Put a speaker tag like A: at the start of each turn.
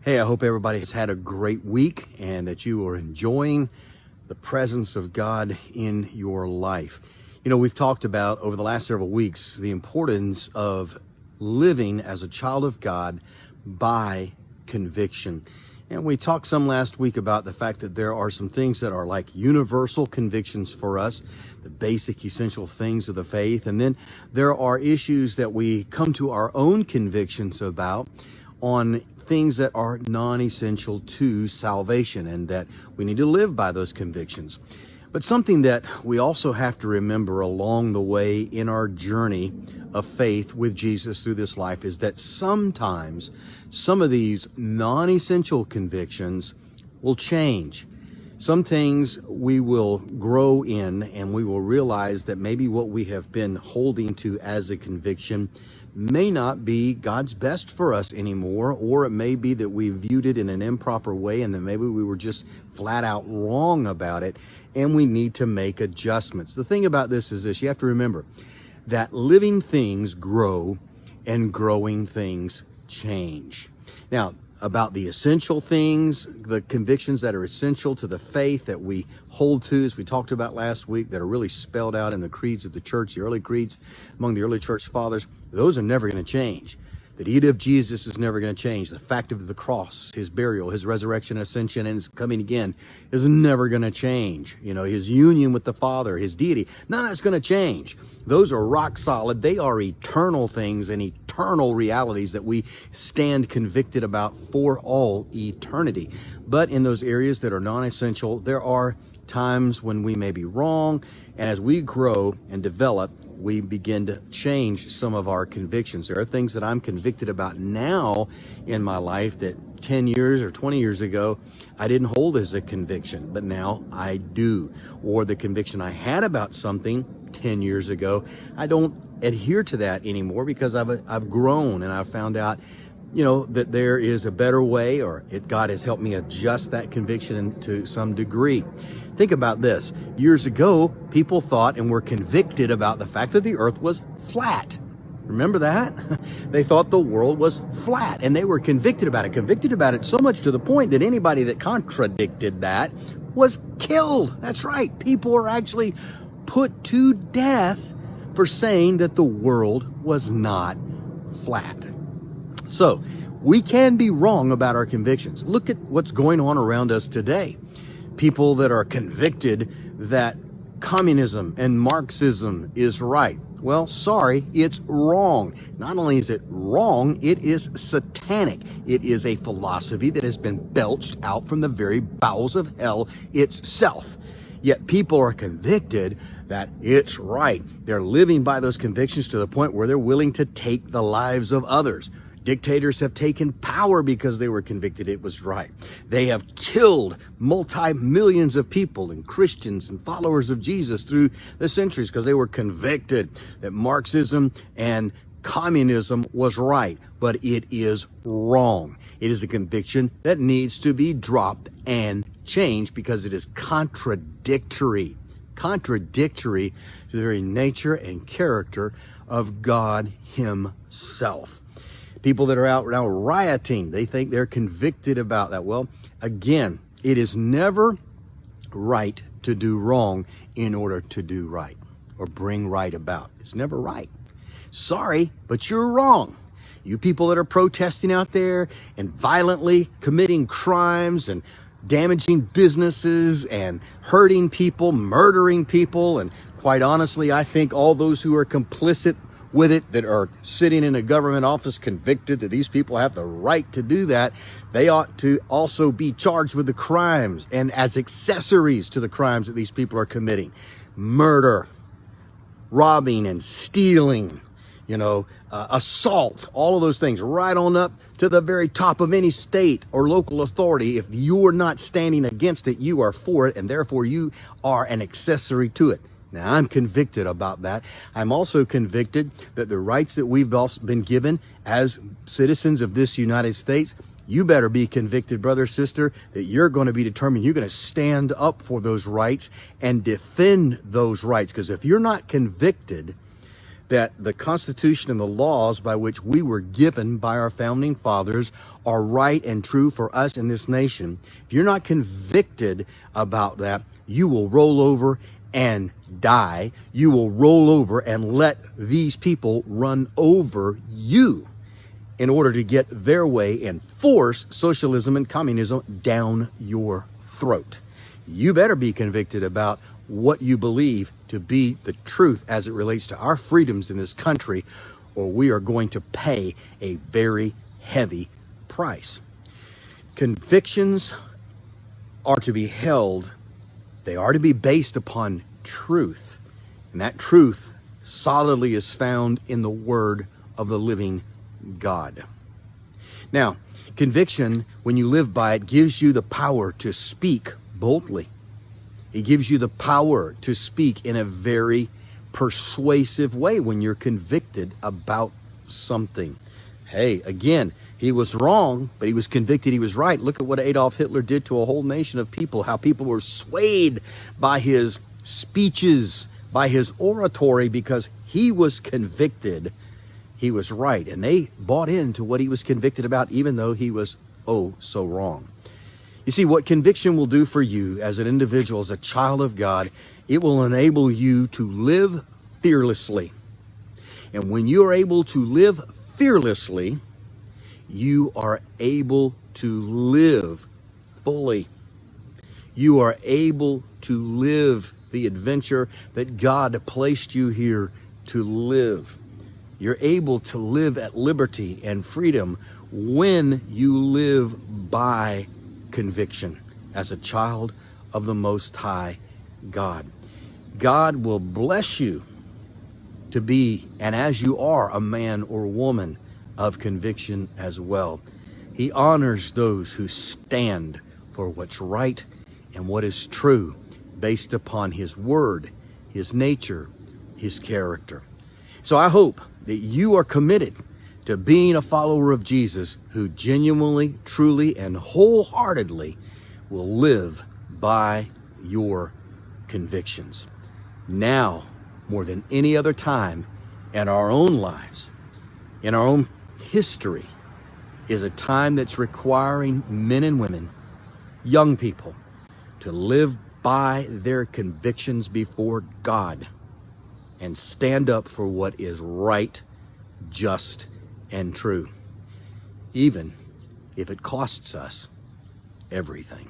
A: Hey, I hope everybody has had a great week and that you are enjoying the presence of God in your life. You know, we've talked about over the last several weeks the importance of living as a child of God by conviction. And we talked some last week about the fact that there are some things that are like universal convictions for us, the basic essential things of the faith. And then there are issues that we come to our own convictions about on things that are non-essential to salvation and that we need to live by those convictions. But something that we also have to remember along the way in our journey of faith with Jesus through this life is that sometimes some of these non-essential convictions will change. Some things we will grow in and we will realize that maybe what we have been holding to as a conviction may not be God's best for us anymore, or it may be that we viewed it in an improper way and that maybe we were just flat out wrong about it and we need to make adjustments. The thing about this is this: you have to remember that living things grow and growing things change. Now, about the essential things, the convictions that are essential to the faith that we hold to, as we talked about last week, that are really spelled out in the creeds of the church, the early creeds among the early church fathers, those are never going to change. The deity of Jesus is never going to change. The fact of the cross, his burial, his resurrection, ascension, and his coming again is never going to change. You know, his union with the Father, his deity, none of that's going to change. Those are rock solid. They are eternal things and eternal realities that we stand convicted about for all eternity. But in those areas that are non-essential, there are times when we may be wrong. And as we grow and develop, we begin to change some of our convictions. There are things that I'm convicted about now in my life that 10 years or 20 years ago, I didn't hold as a conviction, but now I do. Or the conviction I had about something 10 years ago, I don't adhere to that anymore because I've grown and I've found out, you know, that there is a better way, or God has helped me adjust that conviction to some degree. Think about this. Years ago, people thought and were convicted about the fact that the earth was flat. Remember that? They thought the world was flat and they were convicted about it so much to the point that anybody that contradicted that was killed. That's right. People are actually put to death for saying that the world was not flat. So we can be wrong about our convictions. Look at what's going on around us today. People that are convicted that communism and Marxism is right. Well, sorry, it's wrong. Not only is it wrong, it is satanic. It is a philosophy that has been belched out from the very bowels of hell itself. Yet people are convicted that it's right. They're living by those convictions to the point where they're willing to take the lives of others. Dictators have taken power because they were convicted it was right. They have killed multi-millions of people and Christians and followers of Jesus through the centuries because they were convicted that Marxism and communism was right, but it is wrong. It is a conviction that needs to be dropped and changed because it is contradictory to the very nature and character of God himself. People that are out now rioting, they think they're convicted about that. Well, again, it is never right to do wrong in order to do right or bring right about. It's never right. Sorry, but you're wrong. You people that are protesting out there and violently committing crimes and damaging businesses and hurting people, murdering people, and quite honestly, I think all those who are complicit with it, that are sitting in a government office convicted that these people have the right to do that, they ought to also be charged with the crimes and as accessories to the crimes that these people are committing. Murder, robbing and stealing, assault, all of those things, right on up to the very top of any state or local authority. If you're not standing against it, you are for it, and therefore you are an accessory to it. Now, I'm convicted about that. I'm also convicted that the rights that we've also been given as citizens of this United States, you better be convicted, brother, sister, that you're going to be determined. You're going to stand up for those rights and defend those rights. Because if you're not convicted that the Constitution and the laws by which we were given by our founding fathers are right and true for us in this nation, if you're not convicted about that, you will roll over and die. You will roll over and let these people run over you in order to get their way and force socialism and communism down your throat. You better be convicted about what you believe to be the truth as it relates to our freedoms in this country, or we are going to pay a very heavy price. Convictions are to be held. They are to be based upon truth, and that truth solidly is found in the Word of the living God. Now, conviction, when you live by it, gives you the power to speak boldly. It gives you the power to speak in a very persuasive way when you're convicted about something. Hey, again, he was wrong, but he was convicted he was right. Look at what Adolf Hitler did to a whole nation of people, how people were swayed by his speeches, by his oratory, because he was convicted he was right. And they bought into what he was convicted about, even though he was, oh, so wrong. You see, what conviction will do for you as an individual, as a child of God, it will enable you to live fearlessly. And when you are able to live fearlessly, you are able to live fully. You are able to live the adventure that God placed you here to live. You're able to live at liberty and freedom when you live by conviction as a child of the Most High God. God will bless you to be, and as you are, a man or woman of conviction as well. He honors those who stand for what's right and what is true based upon His Word, His nature, His character. So I hope that you are committed to being a follower of Jesus who genuinely, truly, and wholeheartedly will live by your convictions. Now, more than any other time in our own lives, in our own history, is a time that's requiring men and women, young people, to live by their convictions before God and stand up for what is right, just, and true, even if it costs us everything.